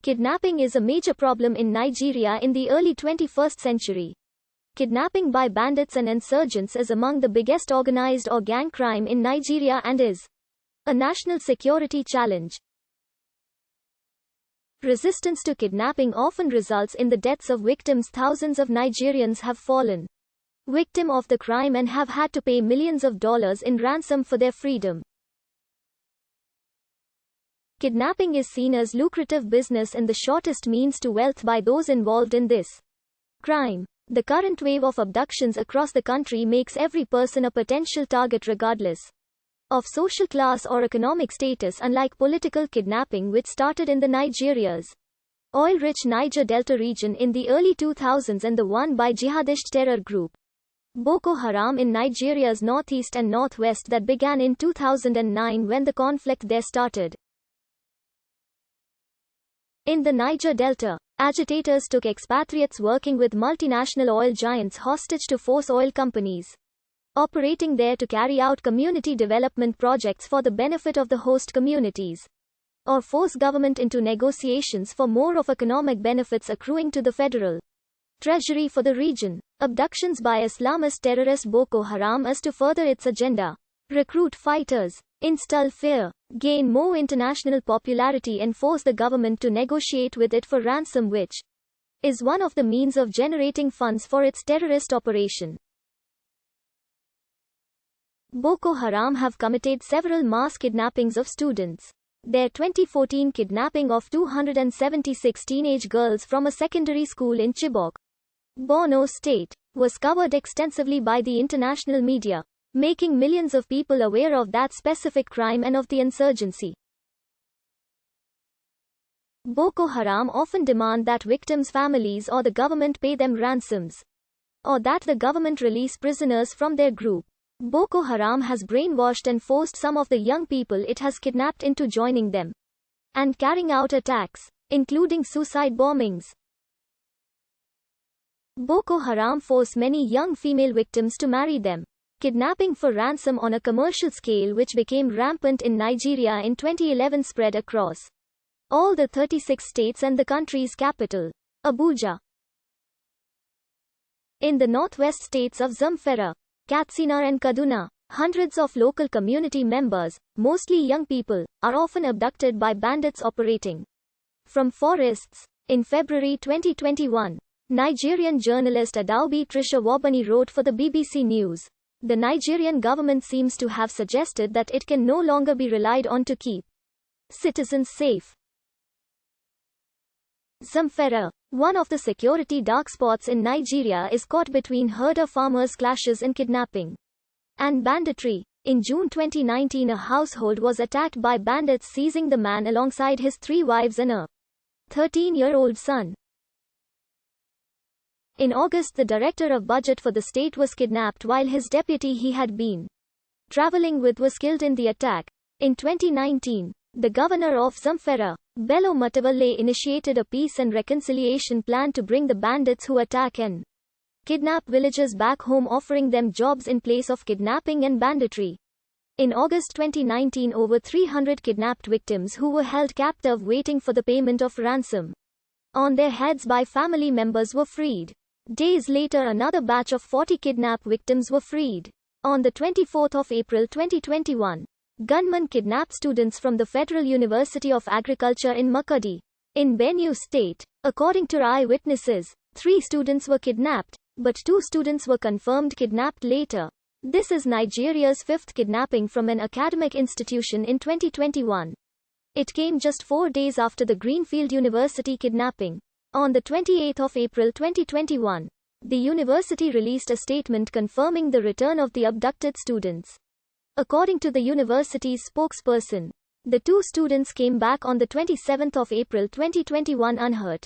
Kidnapping is a major problem in Nigeria in the early 21st century. Kidnapping by bandits and insurgents is among the biggest organized or gang crime in Nigeria and is a national security challenge. Resistance to kidnapping often results in the deaths of victims. Thousands of Nigerians have fallen victim of the crime and have had to pay millions of dollars in ransom for their freedom. Kidnapping is seen as lucrative business and the shortest means to wealth by those involved in this crime. The current wave of abductions across the country makes every person a potential target regardless of social class or economic status, unlike political kidnapping which started in the Nigeria's oil-rich Niger Delta region in the early 2000s and the one by jihadist terror group Boko Haram in Nigeria's northeast and northwest that began in 2009 when the conflict there started. In the Niger Delta, agitators took expatriates working with multinational oil giants hostage to force oil companies operating there to carry out community development projects for the benefit of the host communities, or force government into negotiations for more of economic benefits accruing to the federal treasury for the region. Abductions by Islamist terrorist Boko Haram is to further its agenda, recruit fighters, instill fear, gain more international popularity and force the government to negotiate with it for ransom, which is one of the means of generating funds for its terrorist operation. Boko Haram have committed several mass kidnappings of students. Their 2014 kidnapping of 276 teenage girls from a secondary school in Chibok, Borno State, was covered extensively by the international media, making millions of people aware of that specific crime and of the insurgency. Boko Haram often demand that victims' families or the government pay them ransoms, or that the government release prisoners from their group. Boko Haram has brainwashed and forced some of the young people it has kidnapped into joining them and carrying out attacks, including suicide bombings. Boko Haram force many young female victims to marry them. Kidnapping for ransom on a commercial scale, which became rampant in Nigeria in 2011, spread across all the 36 states and the country's capital, Abuja. In the northwest states of Zamfara, Katsina and Kaduna, hundreds of local community members, mostly young people, are often abducted by bandits operating from forests. In February 2021, Nigerian journalist Adaobi Trisha Wabani wrote for the BBC News, "The Nigerian government seems to have suggested that it can no longer be relied on to keep citizens safe." Zamfara, one of the security dark spots in Nigeria, is caught between herder-farmers clashes in kidnapping and banditry. In June 2019, a household was attacked by bandits, seizing the man alongside his 3 wives and a 13-year-old son. In August, the director of budget for the state was kidnapped while his deputy he had been traveling with was killed in the attack. In 2019, the governor of Zamfara, Bello Matawalle, initiated a peace and reconciliation plan to bring the bandits who attack and kidnap villagers back home, offering them jobs in place of kidnapping and banditry. In August 2019, over 300 kidnapped victims who were held captive waiting for the payment of ransom on their heads by family members were freed. Days later, another batch of 40 kidnapped victims were freed. On the 24th of April 2021, gunmen kidnapped students from the Federal University of Agriculture in Makadi, in Benue State. According to eyewitnesses, 3 students were kidnapped, but 2 students were confirmed kidnapped later. This is Nigeria's 5th kidnapping from an academic institution in 2021. It came just 4 days after the Greenfield University kidnapping. On the 28th of April 2021, the university released a statement confirming the return of the abducted students. According to the university's spokesperson, the 2 students came back on the 27th of April 2021 unhurt.